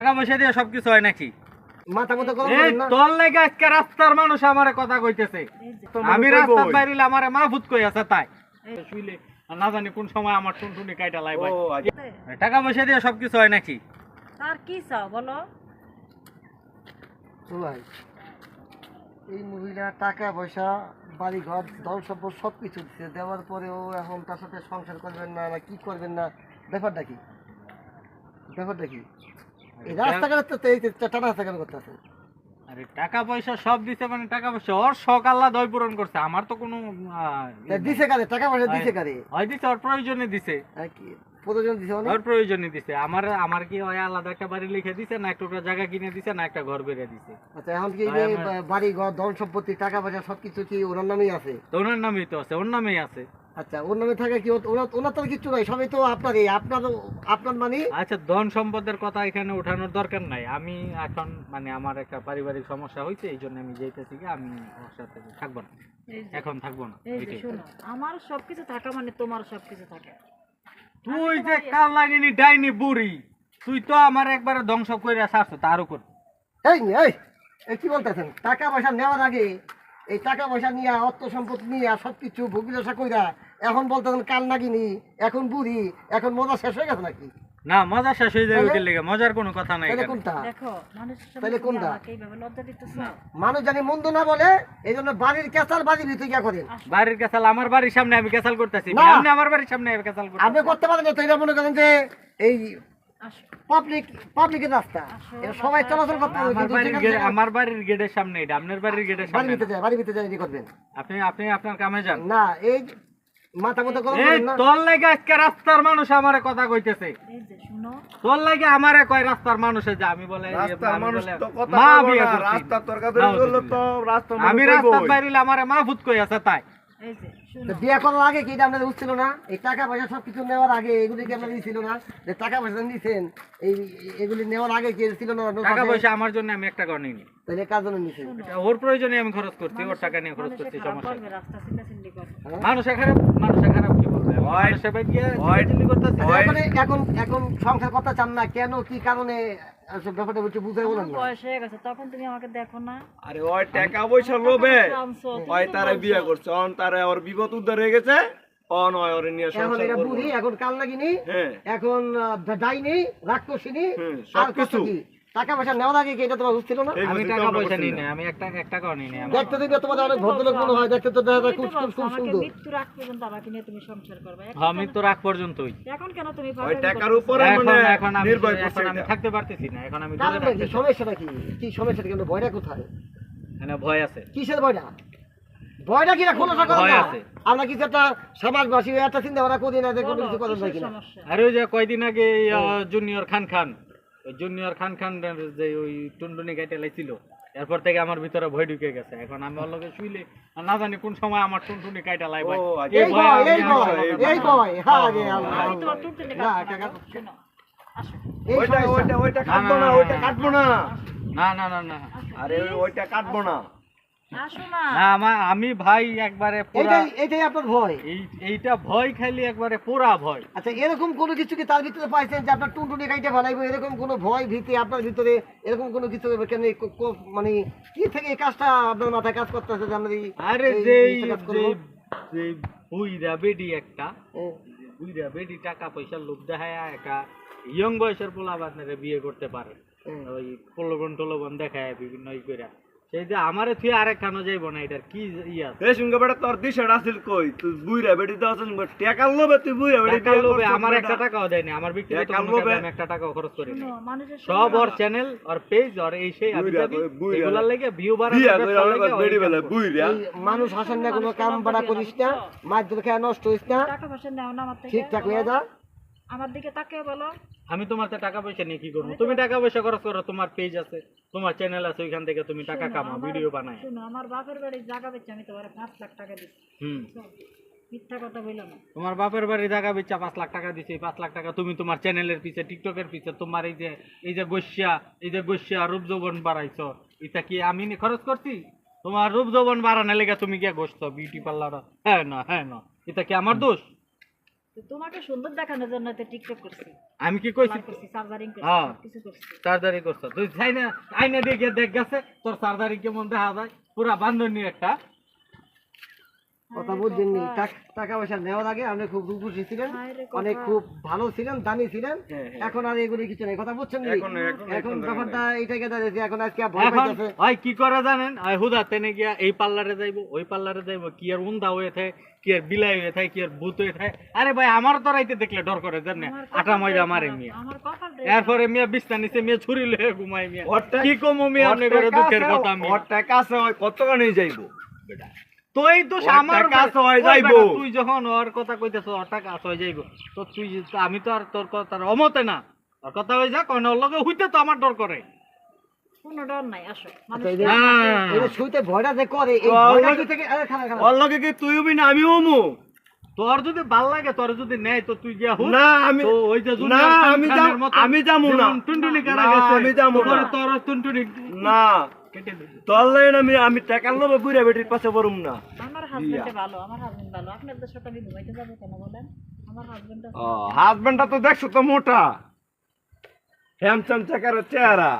টাকা পয়সা দিয়ে সবকিছু হয় নাকি? মাথা মতো গরম এই করেন না। তোর লাগা আজকে রাস্তার মানুষ আমারে কথা কইতেছে। আমি রাস্তায় বাইরিলে আমারে মাহফুত কই আছে তাই। শুইলে না জানি কোন সময় আমার টুনটুনি কাইটা লাই ভাই। টাকা পয়সা দিয়ে সবকিছু হয় নাকি? তার কি চাও বলো? ও ভাই, এই মহিলা টাকা পয়সা বাড়ি ঘর ধন সম্পদ সব কিছু দিচ্ছে, দেওয়ার পরেও এখন তার সাথে সংসার করবেন না না কি করবেন না, ব্যাপারটা কি? ব্যাপারটা কি? এই রাস্তাঘাট তো এই টাটা রাস্তাঘাট করতে আছে। আরে টাকা পয়সা সব দিছে মানে টাকা পয়সা ওর শখ আল্লাহ দয় পূরণ করছে। আমার তো কোনো দিছে কারে টাকা পয়সা দিছে কারে? হয় দিছে ওর প্রয়োজনে দিছে। কি প্রয়োজন দিছে মানে? ওর প্রয়োজনে দিছে। আমার কি হয় আলাদা একটা বাড়ি লিখে দিছে না একটা জায়গা কিনে দিছে না একটা ঘর বেড়ে দিছে। আচ্ছা, এখন কি যে বাড়ি ঘর ধন সম্পত্তি টাকা পয়সা সবকিছু কি ওনার নামেই আছে? তো ওনার নামেই তো আছে, ওর নামেই আছে। আচ্ছা, ওর নামে থাকে কি? ওনার তো কিছু নাই, সবই তো আপনারই। আপনার মানে? আচ্ছা, ধন সম্পদের কথা এখানে ওঠানোর দরকার নাই। আমি এখন মানে আমার একটা পারিবারিক সমস্যা হয়েছে, এই জন্য আমি যেতেছি কি আমি ওর সাথে থাকবো না, এখন থাকবো না। এই যে শোনো, আমার সবকিছু থাকা মানে তোমার সবকিছু থাকে। তুই যে কাল লাগিনি ডাইনি বুড়ি, তুই তো আমার একবারে ধ্বংস করে ছাড়ছো তার উপর। এই এই কি বলতেছেন? টাকা পয়সা নেওয়ার আগে এই টাকা পয়সা নিয়ে অর্থ সম্পদ নিয়ে সবকিছু ভোগবিলাসা কইরা এখন বলতেছেন কাল নাগিনি, এখন বুড়ি, এখন মজা শেষ হয়ে গেছে নাকি? না, মজা শেষ হয়ে যাবে কি লেগে? মজার কোনো কথা নাই তাহলে এখানে। কোনটা? দেখো, মানুষের সামনে তাহলে কোনটা? আমাকে এইভাবে লজ্জা দিতেছো। মানুষ জানি মন্দ না বলে, এই জন্য বাড়ির কেসাল বাড়ির ভিতরে গিয়া করেন। বাড়ির কেসাল আমার বাড়ির সামনে আমি কেসাল করতেছি, না। আপনি আমার বাড়ির সামনে কেসাল আপনি করতেছেন। করতে পারেন না তো? এটা মনে করেন যে এই আসো, পাবলিকের রাস্তা, এটা সবাই চলাচল করতে হবে, কিন্তু যেখানে যেখানে আমার বাড়ির গেটের সামনে এটা, আপনার বাড়ির গেটের সামনে না। বাড়ির ভিতরে যাই করবেন আপনি আপনি আপনার কামে যান। না। এই মাথা মতো গরম এই করেন না। তোর লাগা আজকে রাস্তার মানুষ আমারে কথা কইতেছে। এই যে শুনো, তোর লাগে আমারে কয় রাস্তার মানুষে যে আমি বলে রাস্তার আমি মানুষ বলে তো কথা মা বলবো বিয়ে না, করছি। রাস্তার তরকারি করলে তো রাস্তার আমি মানুষ রাস্তায় কইবই। বাইরিলে আমারে মাহফুত কই আছে তাই। এই যে তো শুনো, বিয়ে করার আগে কি এটা আপনাদের উঠছিল না? এই টাকা পয়সা সবকিছু নেওয়ার আগে এগুলি কি আপনাদের ছিল না? যে টাকা পয়সা নিছেন, এগুলি নেওয়ার আগে কি ছিল না? টাকা পয়সা আমার জন্য আমি একটা ঘর নিইনি। তাহলে কার জন্য নিছেন? এটা ওর প্রয়োজনে আমি খরচ করছি, ওর টাকা নিয়ে খরচ মানুষে করছি, খারাপ সমস্যা বলবে, রাস্তা চিল্লাচিল্লি করে। মানুষে খারাপ কি বলবে? মানুষে ভাই গিয়ে চিল্লাচিল্লি করতেছে। এখন সংসার করতে চান না কেন? কি কারণে? আসলে ব্যাপারটা একটু বুঝাই বলেন আমার না। বয়স হয়ে গেছে, তখন তুমি আমাকে দেখো না। আরে ওই টাকা পয়সা লোভে জানছো, তুমি ওই তো তারে বলছো। বিয়ে করছে, অন তারে ওর বিপদ উদ্ধার হয়ে গেছে, অন ওই ওরে নিয়ে এখন সংসার এটা করবো। বুড়ি, এখন কাল নাগিনি, হ্যাঁ এখন ডাইনি, রাক্ষসিনী, হুম, আর কত সবকিছু। কি। টাকা পয়সা নেওয়ার আগে কি এটা তোমার উঠছিল না? এই আমি বুঝি তো টাকা আমরা পয়সা করছি নিই না। না, আমি এক টাকাও নিই না। দেখতে দেখতে তোমাদের অনেক ভদ্রলোক মনে হয়, দেখতে তো দেখা যায় তুমি খুব তো খুব বলছো, খুব আমাকে সুন্দর। মৃত্যুর আগ পর্যন্ত আমাকে নিয়ে তুমি সংসার করবে। আমি তো রাখ পর্যন্তই। এখন কেন তুমি ওই পাগলামি টাকার করতেছো? উপরে এখন মানে এখন আমি নির্ভর এখন করছে আমি এটা। থাকতে পারতেছি না, এখন আমি দূরে কারণটা কি? থাকতেছি। সমস্যাটা কি? কি সমস্যাটা? কেন ভয়টা কোথায়? মানে ভয় আছে। কিসের ভয়টা? ভয়টা কি? খোলাসা করো ভয় না। আছে। আমরা কিছু একটা সমাজবাসী একটা চিন্তা ভাবনা করি না যে কোনো বলো, কিছু করেন কিসের কিনা। সমস্যা? আর ওই যে কয়দিন আগে জুনিয়র খান ওই জুনিয়র খান যে ওই টুনটুনি গাইতে লাইছিল, এরপর থেকে আমার ভিতরে ভয় ঢুকে গেছে। এখন আমি ওর লগে শুইলে না জানি কোন সময় আমার টুনটুনি কাইটা লাই ভাই। ও, আচ্ছা। এই ভয়, আমি এই ভয়, এই ভয়। হ্যাঁ রে আল্লাহ। আমি তোমার টুনটুনি না, কাটবো না, টাকা শোনো, আসো। এই ওইটা সমস্যা। ওইটা কাটবো না, না, ওইটা কাটবো না। না আরে ওইটা কাটবো না। আসো না। না আমি ভাই একবারে পুরা এইটাই আপনার ভয়? এইটা ভয় খাইলে একবারে পুরা ভয়। আচ্ছা, এরকম কোনো কিছু কি তার ভিতরে পাইছেন যে আপনার টুনটুনি গাইতে ফেলাইবো? এরকম কোনো ভয় ভীতি আপনার ভিতরে এরকম কোনো কিছু কেন? মানে কি থেকে এই কাজটা আপনার মাথায় কাজ করতেছে যে আমরা আরে কাজ করবো? যে বুইরা বেডি একটা হুম। বুইরা বেডি টাকা পয়সার লোভ দেখায় একটা ইয়ং বয়সের পোলা বাচ্চারে বিয়ে করতে পারে। হুম। ওই প্রলোভন দেখায় বিভিন্ন ই কইরা, সেই যে আমারে তুই আরেক খানো যাইবো না, এটার কি ইয়া এই সঙ্গে বেটা তোর দিশাটা আসিল কই? তুই বুইরা বেটি দাও আসিল টাকার লোভে তুই বুইরা বেটি টাকা লোভে আমার একটা টাকাও দেয়নি, আমার ব্যক্তিগত টাকার কোনো কাজে লোভে? আমি একটা টাকাও খরচ করি না। শোনো, মানুষের সব সামনে ওর চ্যানেল ওর পেজ ওর এই সেই আমি বুইরা, যাবি, বুইরা। এগুলার লাগে ভিউ বিয়া বাড়ানোর কইরা ব্যবসা লাগে বেটি ওই বেলা কাজ করি। বুইরা। এই মানুষ হাসেন না, কোনো কাম বাড়া করিস না, মাছ ধরে খেয়ে নষ্ট হইস না, টাকা পয়সা নাও না আমার থেকে, ঠিকঠাক হয়ে যা। আমার দিকে তাকিয়ে বলো। আমি তোমার তো টাকা পয়সা নিয়ে কি করবো? তুমি টাকা পয়সা খরচ করো, তোমার পেজ আছে, তোমার চ্যানেল আছে, ওইখান থেকে তুমি টাকা শোনো, কামাও, আমার- ভিডিও বানায়। শোনো, আমার বাপের বাড়ির জায়গা বেচে আমি তোমার 5 লাখ টাকা দিচ্ছি। হুম, মিথ্যা কথা বললাম না। তোমার বাপের বাড়ি জায়গা বেচা 5 লাখ টাকা দিছে। 5 লাখ টাকা তুমি তোমার চ্যানেলের পিছে, টিকটকের পিছে, তোমার এই যে গস্যা রূপ যৌবন বাড়াইছো, এটা কি আমি খরচ করছি? তোমার রূপ যৌবন বাড়ানোর লেগে তুমি কি গোস্ত বিউটি পার্লার? হ্যাঁ না এটা কি আমার দোষ? তো তোমাকে সুন্দর দেখানোর জন্য তো টিকটক করছি, আমি কি কইছি করছি, সার্জারিং করছি, হ্যাঁ। কিছু করছি। সার্জারি করছ তুই চাই না আইনা দেখে দেখ গেছে তোর সার্জারি কেমন দেখা যায় পুরা বান্ধনী একটা কথা বলছেন নি, টাকা পয়সা নেওয়ার আগে আপনি খুব রূপসী ছিলেন, হায়রে অনেক কথা। খুব ভালো ছিলেন, দামি ছিলেন। হ্যাঁ, হ্যাঁ। এখন আর এগুলি কিছু নেই, কথা বুঝছেন নি? এখন এখন ব্যাপারটা এইটাকে দাঁড়িয়েছে, এখন আজকে ভয় এখন পাইতেছে। ওই কি করে জানেন ওই হুদা তেনে গিয়া এই পার্লারে যাইবো ওই পার্লারে যাইবো কি আর উন্দা হয়ে থাকে কি আর বিলাই হয়ে থাকে কি আর ভূত হয়ে থাকে আরে ভাই আমার তো রাইতে দেখলে ডর করে জান না আমার আটা কপাল ময়দা রে মারে খারাপ, মিয়া আমার কপাল রে এরপরে মিয়া বিছনা নিচে মিয়া ছুরি লয়ে ঘুমাই মিয়া ওরটা- কি কমু মিয়া আপনি করে দুঃখের কথা আমি ওর টাকা আছে ওই কতখানি যাইবো বেটা তুই তো ওর আমার টাকা আছে, ওই ওই যাইবো। বেটা, তুই যখন ওর কথা কইতেছ ওর টাকা আছে ওই যাইবো তো তুই আমি তো আর তোর কথার অমতে না ওর কথা হয়ে যাক ওর লগে হইতে তো আমার ডর করে কোনো ডর নাই, আসো মানুষ আচ্ছা, এই যে- হ্যাঁ। এই যে শুইতে ভয়টা যে করে, এই ও, ভয়টা ওর- কি থেকে আরে খারাপ খারাপ ওর লগে কি তুই হবি না আমি হমু তোর যদি ভাল লাগে তোর যদি নেয় তো তুই গিয়া হুট না আমি তো ওই যে না জুনিয়র খান আমি খানের মতো আমি যাবো না যেমন টুনটুনি কারা না, গেছে আমি যাবো তোর না তোর টুনটুনি না কেটে দিবি তোর লাগে আমি আমি টাকার লোভে বুড়া বেটির পাশে পড়ুম না আমার হাজবেন্ডে ভালো, আমার হাজবেন্ড ভালো, আপনাদের সাথে আমি ঘুমাইতে যাবো কেন বলেন? আমার হাজবেন্ড হাজবেন্ডটা তো দেখছো তো মোটা হ্যামচাম চাকারের চেহারা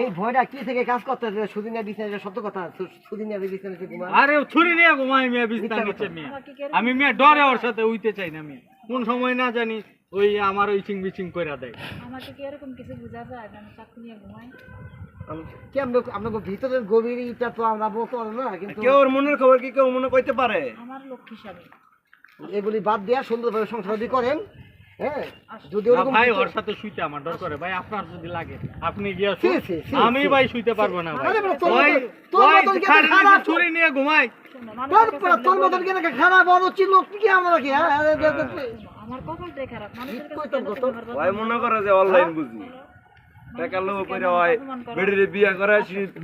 এই ভয়টা কি থেকে কাজ করতেছে? সুদিনিয়া বিছানা, সত্য কথা, সুদিনিয়া বিছানা ঘুমান। আরে ছুরি নিয়ে ঘুমাই মিয়া বিছনা নিচে মিয়া আমাকে কি আমি মিয়া ডরে ওর সাথে উইতে চাই না মিয়া কোন সময় না জানি ওই আমার ইচিং বিচিং কইরা দেয় আমাকে কি এরকম কিছু বোঝা যায় যে আমি চাকরি নিয়ে ঘুমাই? কি আপনাকে ভিতরের গভীরটা তো আমরা বলতে পারবো না, কিন্তু কেউ ওর মনের খবর কি কেউ মনে করতে পারে আমার লক্ষ্মী স্বামী। এগুলি বাদ দিয়া সুন্দরভাবে সংসার যদি করেন, হ্যাঁ, যদি না ওরকম ভাই কিছু- ওর সাথে শুইতে আমার ডর করে ভাই আপনার যদি লাগে আপনি গিয়া সি, শুন। সি, সি, আমি সি। ভাই শুইতে পারবো না ভাই আরে বাবা, তোর ওই মতন- তোর ওই মতন কি খাটের খারাপ? নিচে ছুরি নিয়ে ঘুমাই শোনো, মানুষের কাছে তোর মতন কি নাকি খারাপ অনুচিত লোক কি আমরা কি, হ্যাঁ? আমার কপালটাই খারাপ, মানুষের কাছে কইতাম কেন কত? তুমি আমার কথা ওই মনে করে যে অনলাইন বুঝি টাকার লোভ করে হয় বেটির বিয়া করে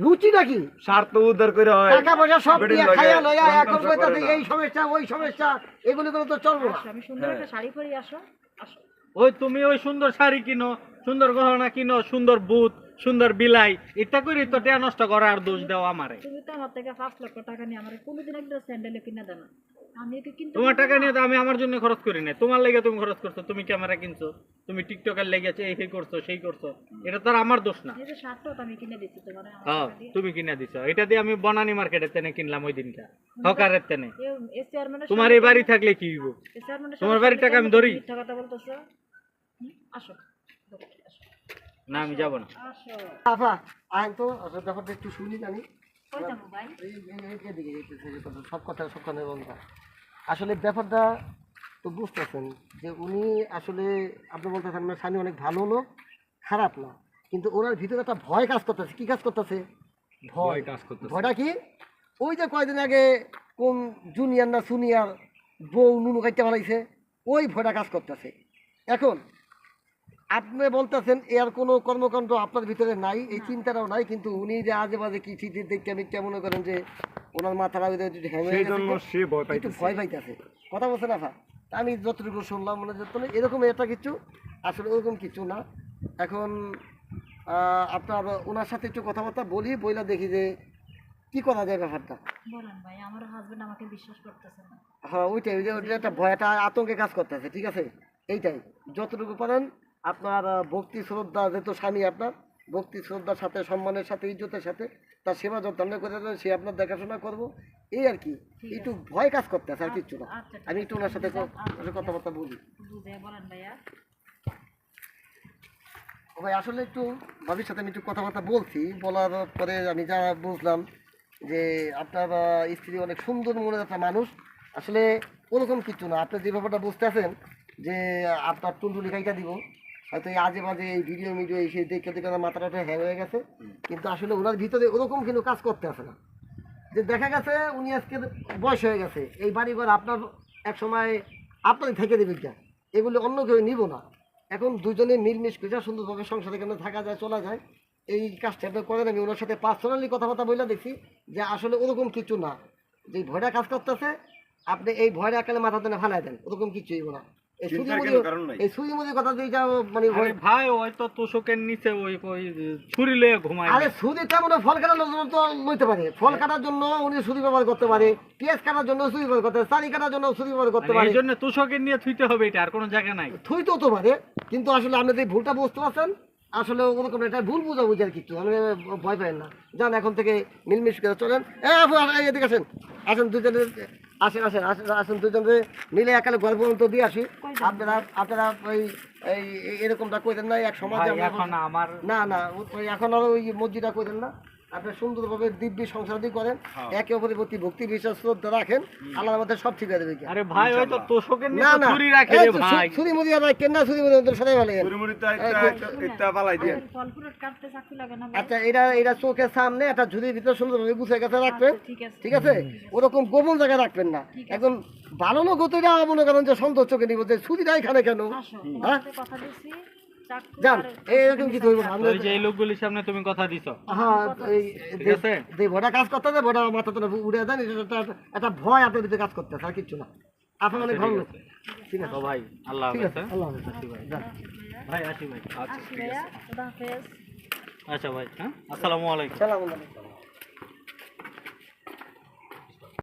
রুচি নাকি স্বার্থ উদ্ধার করে হয় টাকা পয়সা সব বেটির দিয়ে লগে খাইয়া লইয়া রং এখন তামসা কইতাছে করে না। এই সমস্যা ওই সমস্যা, এগুলি করে তো চলবো না। আসো, আমি সুন্দর একটা শাড়ি পরে আসো, আসো। ওই তুমি ওই সুন্দর শাড়ি কিনো সুন্দর গহনা কিনো সুন্দর বুট সুন্দর বিলাই এটা করে তো টেয়া নষ্ট করা আর দোষ দেওয়া আমারে তুমি তো আমার থেকে 5 লক্ষ টাকা নিয়ে আমার কোনোদিন একটা স্যান্ডেল কিনে দেন না, আমি কি কিনতে তোমার পারবো টাকা না? নিয়ে তো আমি আমার জন্য খরচ করি না তোমার লেগে তুমি খরচ করছো তুমি ক্যামেরা কিনছো তুমি টিকটকের লেগেছে এই করছো সেই করছো এটা তো আর আমার দোষ না এই যে শার্টটা তো আমি কিনে দিচ্ছি তোমার আমার হ্যাঁ টাকা দিয়ে। তুমি কিনে দিছো এটা দিয়ে আমি বনানি মার্কেটের তেনে কিনলাম ওই দিনটা হকারের তেনে এই চেয়ারম্যানের তোমার এই বাড়ি থাকলে কি হইব এই চেয়ারম্যানের তোমার সাথে বাড়ির টাকা আমি ধরি? মিথ্যা কথা বলতেছো? আসো, আসো, না আমি যাব না আসো। আফা আইন তো আসলে ব্যাপারটা একটু শুনি জানি, কই যাবো ভাই? সব কথা সব কথা বলবা। আসলে ব্যাপারটা তো বুঝতেছেন যে উনি আসলে আপনি বলতেছেন আমার স্বামী অনেক ভালো লোক, খারাপ না, কিন্তু ওনার ভিতরে একটা ভয় কাজ করতেছে। কি কাজ করতেছে? ভয় কাজ করতেছে। ভয়টা কি? ওই যে কয়দিন আগে কোন জুনিয়র না সুনিয়র বউ নুনু খাইতে পালাইছে, ওই ভয়টা কাজ করতেছে। এখন আপনি বলতেছেন এর কোনো কর্মকাণ্ড আপনার ভিতরে নাই, এই চিন্তাটাও নাই, কিন্তু উনি যে আজে বাজে কি চিঠি দেখতে মিথ্যা মনে করেন যে ওনার মাথাটা ওই যে একটু হ্যাং হয়ে সেই গেছে, জন্য সে ভয় একটু পাইতেছে ভয় পাইতেছে। কথা বলছেন আফা? আমি যতটুকু শুনলাম মনে হচ্ছে না এরকম একটা কিছু, আসলে ওরকম কিছু না। এখন আপনার ওনার সাথে একটু কথাবার্তা বলি, বইলা দেখি যে কি করা যায় ব্যাপারটা। বলেন ভাই, আমার হাজবেন্ড আমাকে বিশ্বাস করতেছে না। হ্যাঁ ওইটাই, ওই যে ওইটা একটা ভয়, একটা আতঙ্কে কাজ করতেছে, ঠিক আছে? এইটাই যতটুকু পারেন আপনার ভক্তি শ্রদ্ধা, যেহেতু স্বামী আপনার, ভক্তি শ্রদ্ধার সাথে সম্মানের সাথে ইজ্জতের সাথে তার সেবা যত্ন করে দেবেন, সে আপনার দেখাশোনা করবো, এই আর কি। একটু ভয় কাজ করতেছে আর কিচ্ছু না। আচ্ছা, আমি একটু ওনার সাথে কথাবার্তা বলি। বুঝে বলেন ভাইয়া। ও ভাই আসলে একটু ভাবির সাথে আমি একটু কথাবার্তা বলছি, বলার পরে আমি যা বুঝলাম যে আপনার স্ত্রী অনেক সুন্দর মনের একটা মানুষ। আসলে ওরকম কিছু না, আপনি যে ব্যাপারটা বুঝতেছেন যে আপনার টুনটুনি খাইটা দিব, হয়তো এই আজে বাজে এই ভিডিও মিডিও এসে দেখে দেখে ওনার মাথাটা হ্যাং হয়ে গেছে, কিন্তু আসলে ওনার ভিতরে ওরকম কিন্তু কাজ করতে আসে না। যে দেখা গেছে উনি আজকে বয়স হয়ে গেছে, এই বাড়িঘর আপনার এক সময় আপনারই থেকে দেবে, এগুলি অন্য কেউ নিব না। এখন দুজনে মিলমিশ করে সুন্দরভাবে সংসারে কেন থাকা যায়, চলা যায়, এই কাজটা আপনি করেন। আমি ওনার সাথে পার্সোনালি কথাবার্তা বলে দেখছি যে আসলে ওরকম কিছু না, যে ভয়টা কাজ করতেছে আপনি এই ভয়টা একালে মাথা তেনে ফালাই দেন, ওরকম কিছুই না। এই চিন্তার সুদি কোনো কারণ নাই। এই সুদি মুদির কথা দিয়ে যাও মানে আরে ভাই ওই তো তোষকের নিচে ওই ওই ছুরি লয়ে ঘুমায় আরে সুদি তেমন ফল কাটার জন্য তো লইতে পারে, ফল কাটার জন্য উনি সুদি ব্যবহার করতে পারে, পেঁয়াজ কাটার জন্য সুদি ব্যবহার করতে পারে, চারি কাটার জন্য সুদি ব্যবহার করতে পারে, এই জন্য তোষকের নিয়ে থুইতে হবে, এটা আর কোনো জায়গা নাই। থুইতেও তো পারে। কিন্তু আসলে আপনি যে ভুলটা বুঝতে পারছেন, আসলে ওরকম এটা ভুল বোঝাবুঝি আর কিছু, আমি ভয় পাই না। যান এখন থেকে মিলমিশ করে চলেন। আপু এদিকে আসেন, আসেন দুজনে, আসেন আসেন আসেন আসেন দুজনে মিলে একালে ঘর পর্যন্ত দিয়ে আসি। আপনারা আপনারা ওই এরকমটা কইতেন না এক সমাজে ভাই আমরা- এখন আমার না না ওই এখন আর ওই মসজিদটা করেন না, আপনি সুন্দরভাবে দিব্যি সংসারটি করেন, একে অপরের প্রতি ভক্তি বিশ্বাস শ্রদ্ধা রাখেন, আল্লাহর মধ্যে সব ঠিক হয়ে যাবে। আরে ভাই ওই তো তোষকের না নিচে না ছুরি রাখে রে ভাই। ছুরি মুড়ি আর কেন না, ছুরি মুড়ি ওদের সাথে ভালো লাগে। মুড়ি তো একটা পালাই দিয়ে ফল ফ্রুট কাটতে চাকু লাগে না ভাই? আচ্ছা এটা চোখের সামনে একটা ঝুড়ির ভিতরে সুন্দরভাবে গুছিয়ে গেছে রাখবেন, আচ্ছা, ঠিক আছে। ঠিক আছে? ওরকম গোপন জায়গায় রাখবেন না, একদম ভালো লোক হতে না মনে করেন যে সন্তোষ চোখে নিব যে ছুরিটাই খানে কেন। আসো, হ্যাঁ? তোমাকে কথা দিছি, চাকু যান আর- এইরকম কিছু হইব না। আমরা- ওই যে এই লোকগুলির সামনে তুমি কথা দিছো, হ্যাঁ ঠিক আছে? যে ভোটা কাজ করতে হবে, ভোটা মাথা তো উড়ে দেন, একটা ভয় আপনার ভিতরে কাজ করতে আর কিচ্ছু না। আপনি অনেক ভালো লোক, ঠিক আছে? তো ভাই আল্লাহ ঠিক হাফেজ। আছে, হ্যাঁ? আল্লাহ হাফেজ। যান। ভাই আসি ভাই। আসি ভাইয়া, খুদা হাফেজ। আচ্ছা ভাই, হ্যাঁ, আসসালামু আলাইকুম। সালাম আলাইকুম।